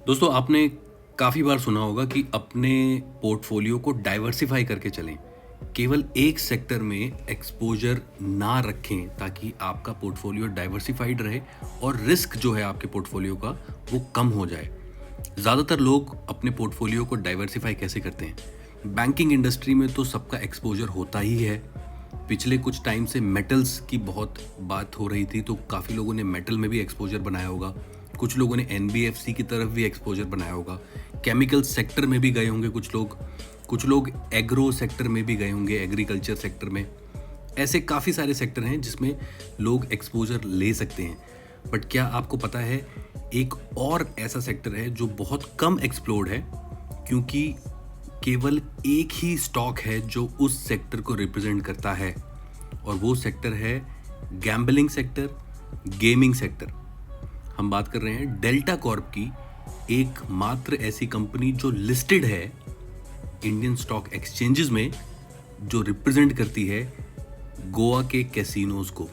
दोस्तों आपने काफ़ी बार सुना होगा कि अपने पोर्टफोलियो को डाइवर्सिफाई करके चलें। केवल एक सेक्टर में एक्सपोज़र ना रखें ताकि आपका पोर्टफोलियो डाइवर्सिफाइड रहे और रिस्क जो है आपके पोर्टफोलियो का वो कम हो जाए। ज़्यादातर लोग अपने पोर्टफोलियो को डाइवर्सिफाई कैसे करते हैं? बैंकिंग इंडस्ट्री में तो सबका एक्सपोज़र होता ही है। पिछले कुछ टाइम से मेटल्स की बहुत बात हो रही थी, तो काफ़ी लोगों ने मेटल में भी एक्सपोज़र बनाया होगा। कुछ लोगों ने एनबीएफसी की तरफ भी एक्सपोज़र बनाया होगा। केमिकल सेक्टर में भी गए होंगे कुछ लोग एग्रो सेक्टर में भी गए होंगे, एग्रीकल्चर सेक्टर में। ऐसे काफ़ी सारे सेक्टर हैं जिसमें लोग एक्सपोज़र ले सकते हैं। बट क्या आपको पता है, एक और ऐसा सेक्टर है जो बहुत कम एक्सप्लोर्ड है, क्योंकि केवल एक ही स्टॉक है जो उस सेक्टर को रिप्रेजेंट करता है, और वो सेक्टर है गैम्बलिंग सेक्टर, गेमिंग सेक्टर। हम बात कर रहे हैं डेल्टा कॉर्प की, एकमात्र ऐसी कंपनी जो लिस्टेड है इंडियन स्टॉक एक्सचेंजेस में, जो रिप्रेजेंट करती है गोवा के कैसीनोज को।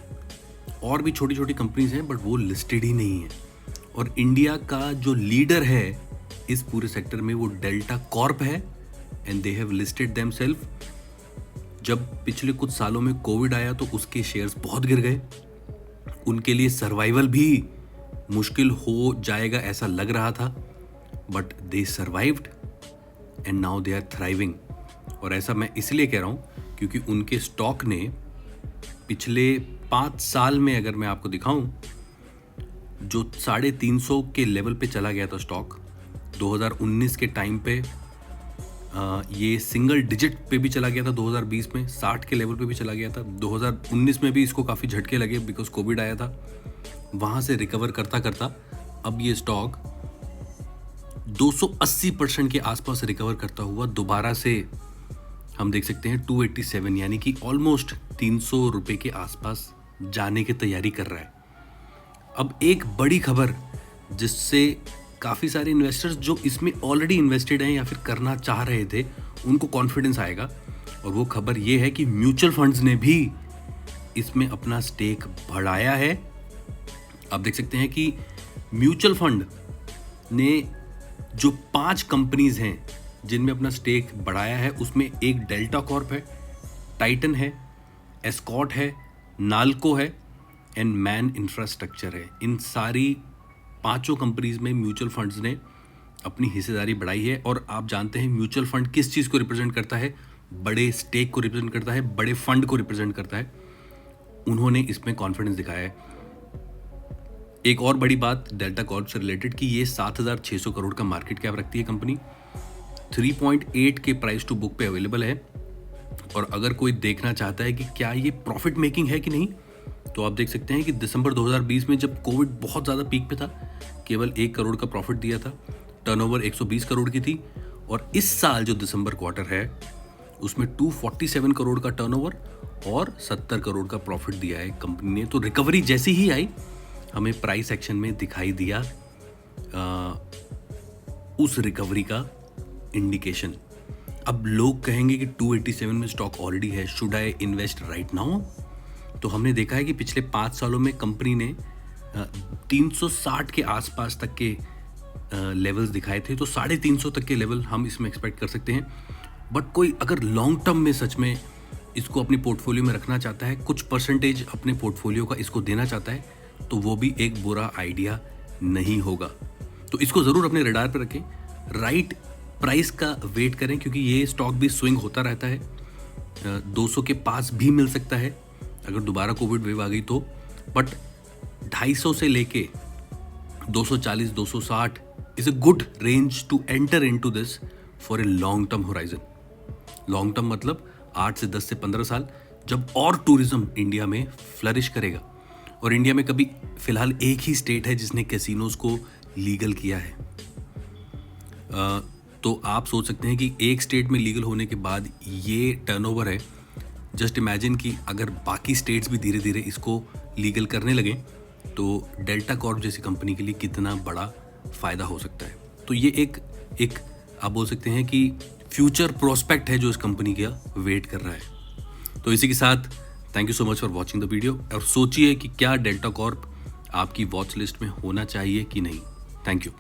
और भी छोटी छोटी कंपनीज हैं बट वो लिस्टेड ही नहीं है। और इंडिया का जो लीडर है इस पूरे सेक्टर में वो डेल्टा कॉर्प है, and they have listed themselves. जब पिछले कुछ सालों में कोविड आया तो उसके शेयर्स बहुत गिर गए, उनके लिए सर्वाइवल भी मुश्किल हो जाएगा ऐसा लग रहा था, but they survived and now they are thriving. और ऐसा मैं इसलिए कह रहा हूँ क्योंकि उनके स्टॉक ने पिछले 5 साल में, अगर मैं आपको दिखाऊं, जो 350 के लेवल पे चला गया था स्टॉक 2019 के टाइम पे, ये सिंगल डिजिट पे भी चला गया था 2020 में, 60 के लेवल पे भी चला गया था। 2019 में भी इसको काफ़ी झटके लगे बिकॉज कोविड आया था। वहाँ से रिकवर करता करता अब ये स्टॉक 280% के आसपास रिकवर करता हुआ दोबारा से हम देख सकते हैं 287, यानी कि ऑलमोस्ट 300 रुपये के आसपास जाने की तैयारी कर रहा है। अब एक बड़ी खबर जिससे काफ़ी सारे इन्वेस्टर्स जो इसमें ऑलरेडी इन्वेस्टेड हैं या फिर करना चाह रहे थे उनको कॉन्फिडेंस आएगा, और वो खबर ये है कि म्यूचुअल फंड्स ने भी इसमें अपना स्टेक बढ़ाया है। आप देख सकते हैं कि म्यूचुअल फंड ने जो 5 कंपनीज हैं जिनमें अपना स्टेक बढ़ाया है, उसमें एक डेल्टा कॉर्प है, टाइटन है, एस्कॉट है, नाल्को है एंड मैन इंफ्रास्ट्रक्चर है। इन सारी 5 कंपनीज में म्यूचुअल फंड्स ने अपनी हिस्सेदारी बढ़ाई है। और आप जानते हैं म्यूचुअल फंड किस चीज़ को रिप्रेजेंट करता है? बड़े स्टेक को रिप्रेजेंट करता है, बड़े फंड को रिप्रेजेंट करता है। उन्होंने इसमें कॉन्फिडेंस दिखाया है। एक और बड़ी बात डेल्टा कॉर्प से रिलेटेड कि ये 7,600 करोड़ का मार्केट कैप रखती है कंपनी, 3.8 के प्राइस टू बुक पे अवेलेबल है। और अगर कोई देखना चाहता है कि क्या ये प्रॉफिट मेकिंग है कि नहीं, तो आप देख सकते हैं कि दिसंबर 2020 में जब कोविड बहुत ज़्यादा पीक पे था, केवल 1 करोड़ का प्रॉफिट दिया था, टर्नओवर 120 करोड़ की थी। और इस साल जो दिसंबर क्वार्टर है उसमें 247 करोड़ का टर्नओवर और 70 करोड़ का प्रॉफिट दिया है कंपनी ने। तो रिकवरी जैसी ही आई हमें प्राइस एक्शन में दिखाई दिया उस रिकवरी का इंडिकेशन। अब लोग कहेंगे कि 287 में स्टॉक ऑलरेडी है, should I invest right now? तो हमने देखा है कि पिछले 5 सालों में कंपनी ने 360 के आसपास तक के लेवल्स दिखाए थे, तो 350 तक के लेवल हम इसमें एक्सपेक्ट कर सकते हैं। बट कोई अगर लॉन्ग टर्म में सच में इसको अपनी पोर्टफोलियो में रखना चाहता है, कुछ परसेंटेज अपने पोर्टफोलियो का इसको देना चाहता है, तो वो भी एक बुरा आइडिया नहीं होगा। तो इसको ज़रूर अपने रडार पर रखें, राइट प्राइस का वेट करें, क्योंकि ये स्टॉक भी स्विंग होता रहता है। 200 के पास भी मिल सकता है अगर दोबारा कोविड वेव आ गई तो, बट 250 से लेके 240, 260 is a good range to enter into this for a long term horizon. Long term मतलब 8 से 10 से 15 साल, जब और टूरिज्म इंडिया में फ्लरिश करेगा। और इंडिया में कभी फिलहाल एक ही स्टेट है जिसने कैसीनोज को लीगल किया है। तो आप सोच सकते हैं कि एक स्टेट में लीगल होने के बाद ये टर्नओवर है। जस्ट इमेजिन कि अगर बाकी स्टेट्स भी धीरे धीरे इसको लीगल करने लगें तो डेल्टा कॉर्प जैसी कंपनी के लिए कितना बड़ा फ़ायदा हो सकता है। तो ये एक आप बोल सकते हैं कि फ्यूचर प्रोस्पेक्ट है जो इस कंपनी का वेट कर रहा है। तो इसी के साथ thank you so much for watching the video, और सोचिए कि क्या डेल्टा कॉर्प आपकी वॉच लिस्ट में होना चाहिए कि नहीं। Thank you.